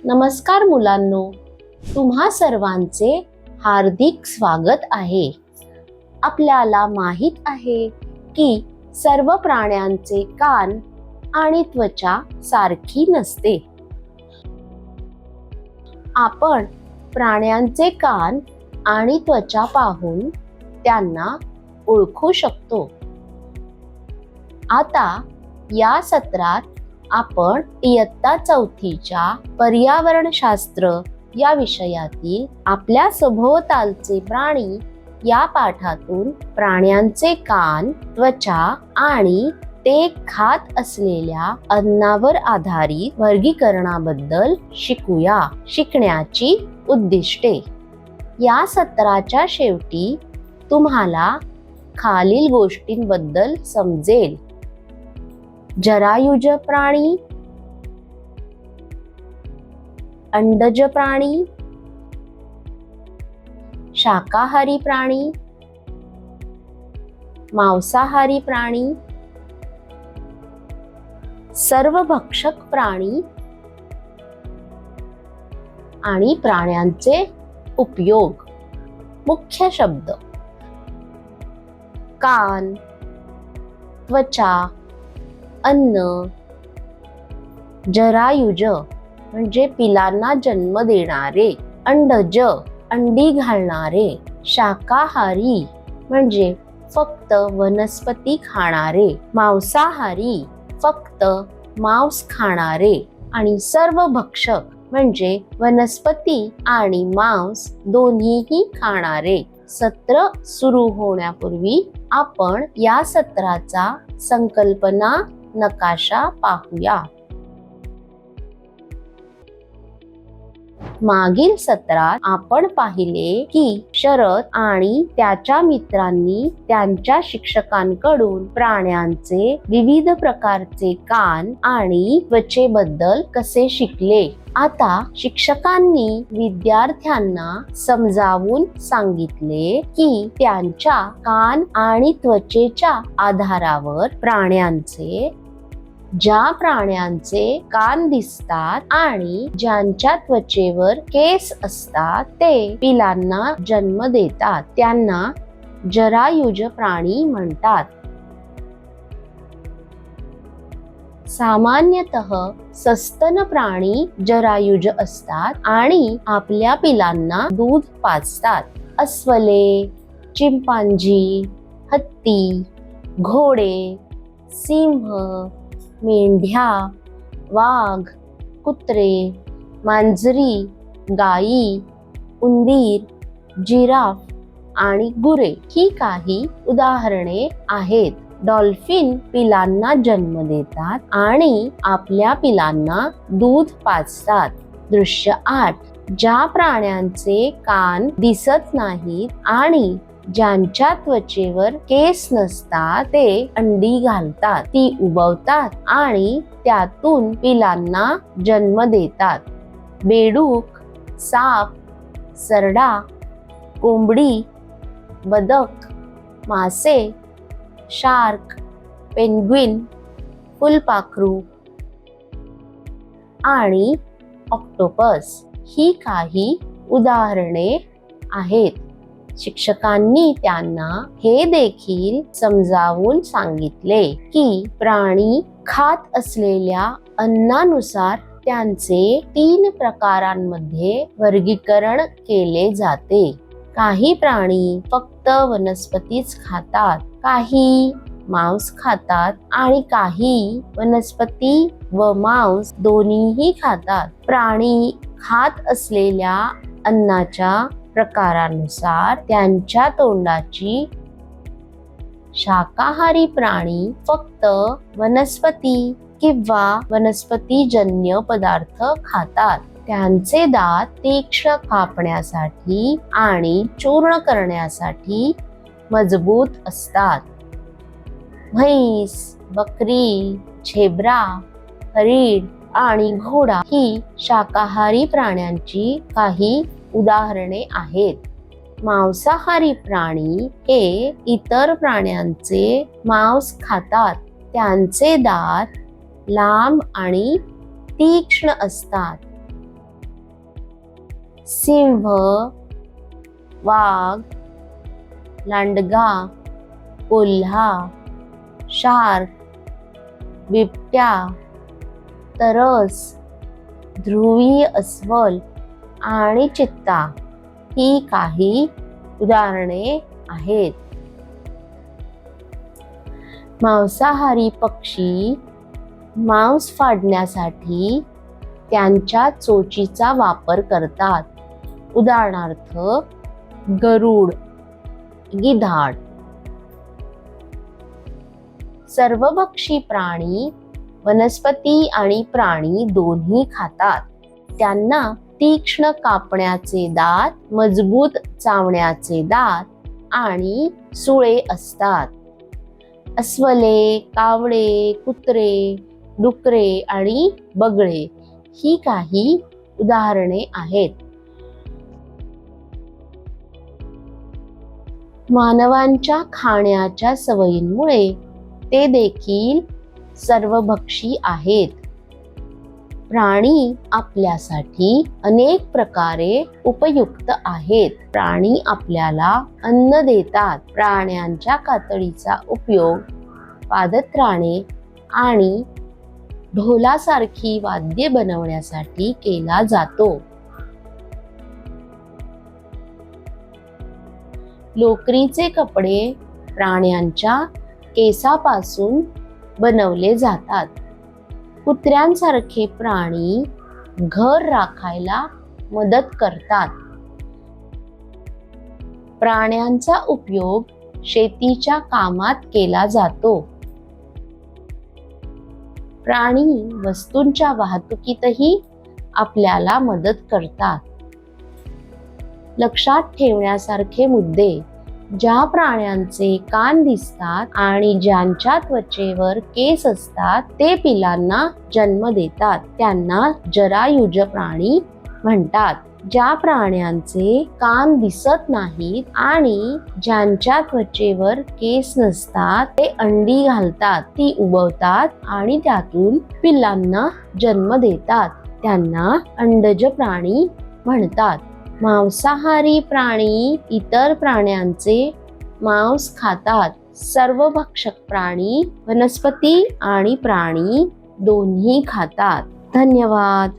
नमस्कार मुलांनो, तुम्हा सर्वांचे हार्दिक स्वागत आहे. आपल्याला माहित आहे की सर्व प्राण्यांचे कान आणि त्वचा सारखी नसते. आपण प्राण्यांचे कान आणि त्वचा पाहून त्यांना ओळखू शकतो. आता या सत्रात आपण इयत्ता चौथीच्या पर्यावरणशास्त्र या विषयातील आपल्या सभोवतालचे प्राणी या पाठातून प्राण्यांचे कान, त्वचा आणि ते खात असलेल्या अन्नावर आधारित वर्गीकरणाबद्दल शिकूया. शिकण्याची उद्दिष्टे. या सत्राच्या शेवटी तुम्हाला खालील गोष्टींबद्दल समजेल. जरायुज प्राणी, अंडज प्राणी, शाकाहारी प्राणी, मांसाहारी प्राणी, सर्वभक्षक प्राणी आणि प्राण्यांचे उपयोग. मुख्य शब्द: कान, त्वचा, अन्न. जरायुज म्हणजे पिलांना जन्म देणारे. अंडज अंडी घालणारे. शाकाहारी म्हणजे फक्त वनस्पती खाणारे. मांसाहारी फक्त मांस खाणारे. आणि सर्वभक्षक म्हणजे वनस्पती आणि मांस दोन्हीही खाणारे. सत्र सुरू होण्यापूर्वी आपण या सत्राचा संकल्पना नकाशा पाहूया. मागील सत्रात आपण पाहिले की शरद आणि त्याच्या मित्रांनी त्यांच्या शिक्षकांकडून प्राण्यांचे विविध प्रकारचे कान आणि त्वचेबद्दल कसे शिकले. आता शिक्षकांनी विद्यार्थ्यांना समजावून सांगितले की त्यांच्या कान आणि त्वचेच्या आधारावर ज्या प्राण्यांचे कान दिसतात आणि ज्यांच्या त्वचेवर केस असतात ते पिलांना जन्म देतात त्यांना जरायुज प्राणी म्हणतात. सामान्यतः सस्तन प्राणी जरायुज असतात आणि आपल्या पिलांना दूध पाजतात. अस्वले, चिंपांझी, हत्ती, घोडे, सिंह, मेंढ्या, वाघ, कुत्रे, मांजरी, गायी, उंदीर, जिराफ आणि गुरे ही काही उदाहरणे आहेत. डॉल्फिन पिलांना जन्म देतात आणि आपल्या पिलांना दूध पाजतात. दृश्य 8. ज्या प्राण्यांचे कान दिसत नाहीत आणि ज्यांच्या त्वचेवर केस नसतात ते अंडी घालतात. ती उबवतात आणि त्यातून पिलांना जन्म देतात. बेडूक, साप, सरडा, कोंबडी, बदक, मासे, शार्क, पेंग्विन, फुलपाखरू आणि ऑक्टोपस ही काही उदाहरणे आहेत. शिक्षकांनी त्यांना हे देखील समजावून सांगितले की प्राणी खात असलेल्या अन्नानुसार त्यांचे 3 प्रकारांमध्ये वर्गीकरण केले जाते. काही प्राणी फक्त वनस्पतीच खातात, काही मांस खातात आणि काही वनस्पती व मांस दोन्हीही खातात. प्राणी खात असलेल्या अन्नाच्या प्रकारानुसार त्यांच्या तोंडाची. शाकाहारी प्राणी फक्त वनस्पती किंवा वनस्पतीजन्य पदार्थ खातात. त्यांचे दात तीक्ष्ण कापण्यासाठी आणि चूर्ण करण्यासाठी मजबूत असतात. म्हैस, बकरी, झेब्रा, हरीण आणि घोडा ही शाकाहारी प्राण्यांची काही उदाहरणे आहेत. मांसाहारी प्राणी हे इतर प्राण्यांचे मांस खातात. त्यांचे दात लांब आणि तीक्ष्ण असतात. सिंह, वाघ, लांडगा, कोल्हा, शार्क, बिबट्या, तरस, ध्रुवीय अस्वल आणि चित्ता ही काही उदाहरणे आहेत. मांसाहारी पक्षी मांस फाडण्यासाठी त्यांच्या चोचीचा वापर करतात. उदाहरणार्थ गरुड, गिधाड. सर्वभक्षी प्राणी वनस्पती आणि प्राणी दोन्ही खातात. त्यांना तीक्ष्ण कापण्याचे दात, मजबूत चावण्याचे दात आणि सुळे असतात. अस्वले, कावळे, कुत्रे, डुकरे आणि बगळे ही काही उदाहरणे आहेत. मानवांच्या खाण्याच्या सवयींमुळे ते देखील सर्वभक्षी आहेत. प्राणी आपल्यासाठी अनेक प्रकारे उपयुक्त आहेत. प्राणी आपल्याला अन्न देतात. प्राण्यांच्या कातडीचा उपयोग पादत्राणे आणि ढोलासारखी वाद्ये बनवण्यासाठी केला जातो. लोकरीचे कपडे प्राण्यांच्या केसापासून बनवले जातात. कुत्र्यांसारखे प्राणी घर राखायला मदत करतात. प्राण्यांचा उपयोग शेतीच्या कामात केला जातो. प्राणी वस्तूंच्या वाहतुकीतही आपल्याला मदत करतात. लक्षात ठेवण्यासारखे मुद्दे: ज्या प्राण्यांचे कान दिसतात आणि ज्यांच्या त्वचेवर केस असतात ते पिलांना जन्म देतात, त्यांना जरायुज प्राणी म्हणतात. ज्या प्राण्यांचे कान दिसत नाहीत आणि ज्यांच्या त्वचेवर केस नसतात ते अंडी घालतात, ती उबवतात आणि त्यातून पिल्लांना जन्म देतात, त्यांना अंडज प्राणी म्हणतात. मांसाहारी प्राणी इतर प्राण्यांचे मांस खातात. सर्वभक्षक प्राणी वनस्पती आणि प्राणी दोन्ही खातात. धन्यवाद.